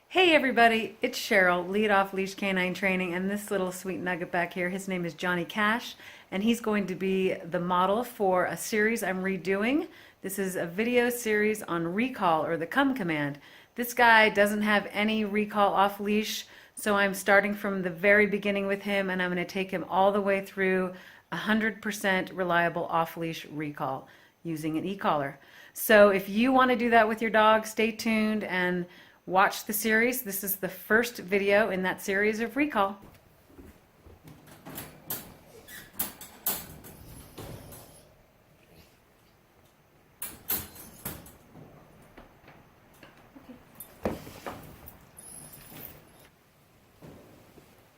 Hey everybody, it's Cheryl, lead off Leash Canine Training, and this little sweet nugget back here, his name is Johnny Cash, and he's going to be the model for a series I'm redoing. This is a video series on recall, or the come command. This guy doesn't have any recall off leash, so I'm starting from the very beginning with him, and I'm going to take him all the way through 100% reliable off leash recall using an e-collar. So if you want to do that with your dog, stay tuned and watch the series. This is the first video in that series of recall.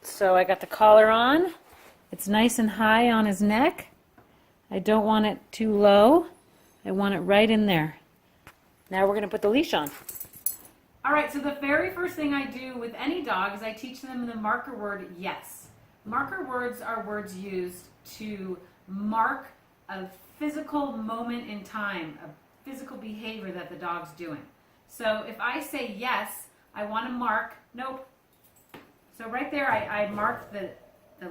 So I got the collar on. It's nice and high on his neck. I don't want it too low. I want it right in there. Now we're going to put the leash on. All right, so the very first thing I do with any dog is I teach them the marker word yes. Marker words are words used to mark a physical moment in time, a physical behavior that the dog's doing. So if I say yes, I want to mark, nope. So right there I marked the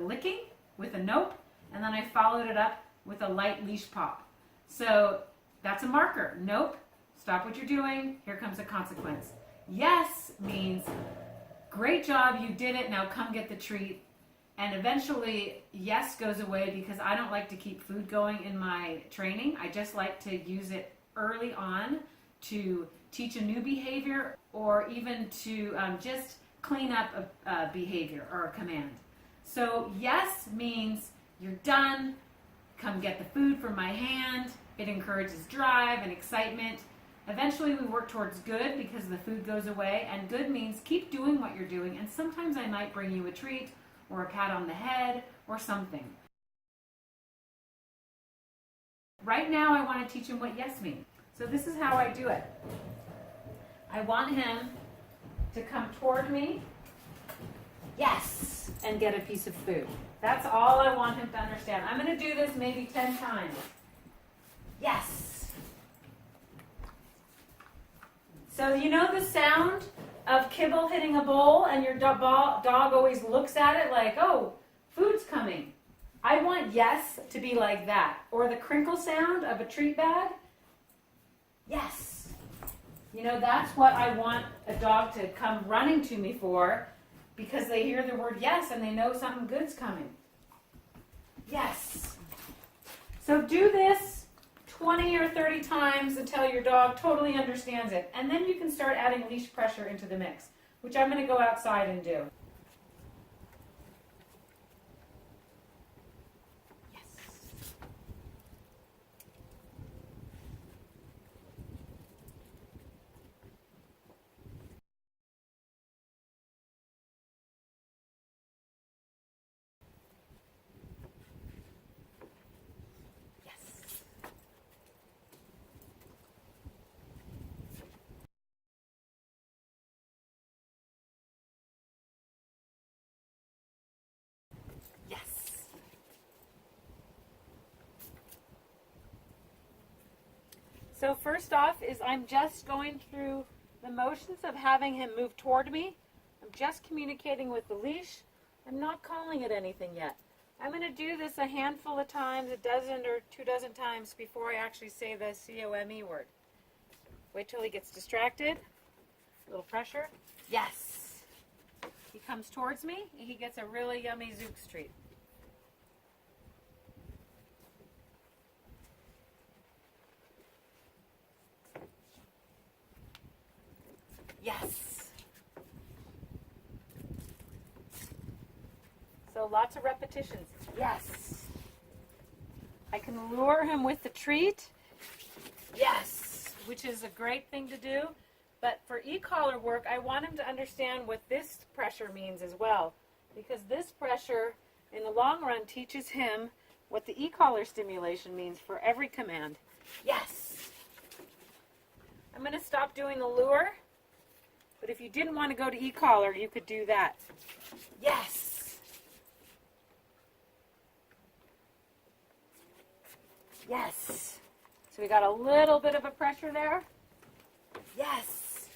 licking with a nope, and then I followed it up with a light leash pop. So that's a marker. Nope, stop what you're doing, here comes a consequence. Yes means, great job, you did it, now come get the treat. And eventually, yes goes away because I don't like to keep food going in my training. I just like to use it early on to teach a new behavior or even to just clean up a behavior or a command. So yes means you're done, come get the food from my hand. It encourages drive and excitement. Eventually we work towards good because the food goes away, and good means keep doing what you're doing, and sometimes I might bring you a treat or a pat on the head or something. Right now I want to teach him what yes means. So this is how I do it. I want him to come toward me, yes, and get a piece of food. That's all I want him to understand. I'm going to do this maybe 10 times. Yes. So you know the sound of kibble hitting a bowl and your dog always looks at it like, oh, food's coming. I want yes to be like that. Or the crinkle sound of a treat bag. Yes. You know, that's what I want a dog to come running to me for, because they hear the word yes and they know something good's coming. Yes. So do this 20 or 30 times until your dog totally understands it. And then you can start adding leash pressure into the mix, which I'm going to go outside and do. Yes. Yes. Yes. So first off is I'm just going through the motions of having him move toward me. I'm just communicating with the leash. I'm not calling it anything yet. I'm going to do this a handful of times, a dozen or 2 dozen times before I actually say the C-O-M-E word. Wait till he gets distracted. A little pressure. Yes. He comes towards me and he gets a really yummy Zooks treat. Yes. So lots of repetitions. Yes. I can lure him with the treat. Yes. Which is a great thing to do. But for e-collar work, I want him to understand what this pressure means as well. Because this pressure, in the long run, teaches him what the e-collar stimulation means for every command. Yes. I'm going to stop doing the lure. But if you didn't want to go to e-collar, you could do that. Yes. Yes. So we got a little bit of a pressure there. Yes.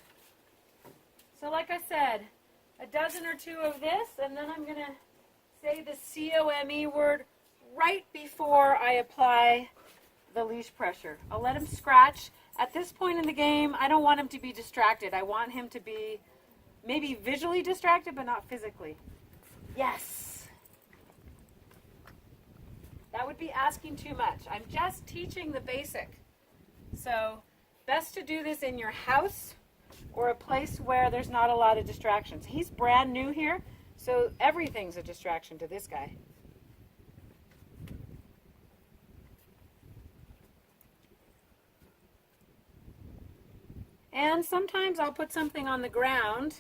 So like I said, a dozen or two of this, and then I'm going to say the C-O-M-E word right before I apply the leash pressure. I'll let him scratch. At this point in the game, I don't want him to be distracted. I want him to be maybe visually distracted, but not physically. Yes. That would be asking too much. I'm just teaching the basic. So best to do this in your house or a place where there's not a lot of distractions. He's brand new here, so everything's a distraction to this guy. And sometimes I'll put something on the ground.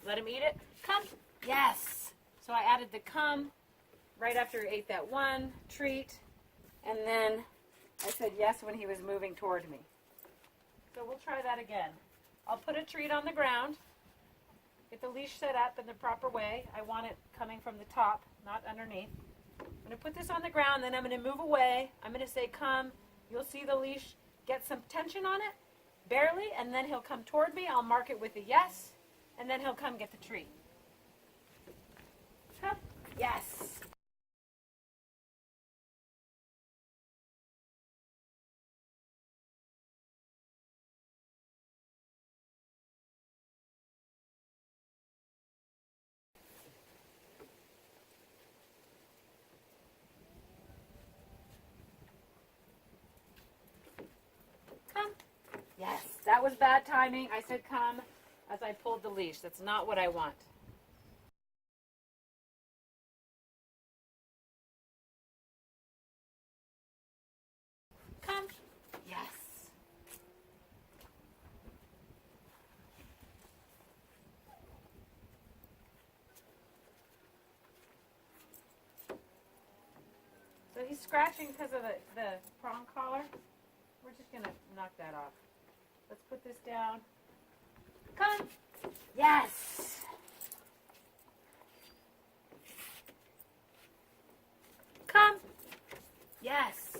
Let him eat it. Come. Yes. So I added the come right after he ate that one treat. And then I said yes when he was moving toward me. So we'll try that again. I'll put a treat on the ground. Get the leash set up in the proper way. I want it coming from the top, not underneath. I'm going to put this on the ground, then I'm going to move away. I'm going to say come. You'll see the leash get some tension on it, barely, and then he'll come toward me. I'll mark it with a yes, and then he'll come get the treat. Come. Yes. Come. Yes, that was bad timing. I said come as I pulled the leash. That's not what I want. Come. Yes. So he's scratching because of the prong collar. We're just going to knock that off. Let's put this down. Come. Yes. Come. Yes.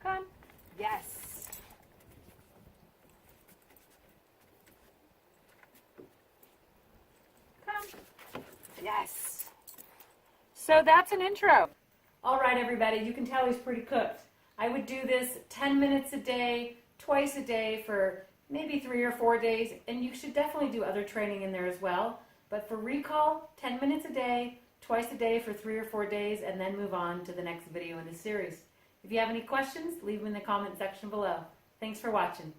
Come. Yes. Come. Yes. So that's an intro. All right, everybody, you can tell he's pretty cooked. I would do this 10 minutes a day, twice a day for maybe 3 or 4 days, and you should definitely do other training in there as well. But for recall, 10 minutes a day, twice a day for 3 or 4 days, and then move on to the next video in the series. If you have any questions, leave them in the comment section below. Thanks for watching.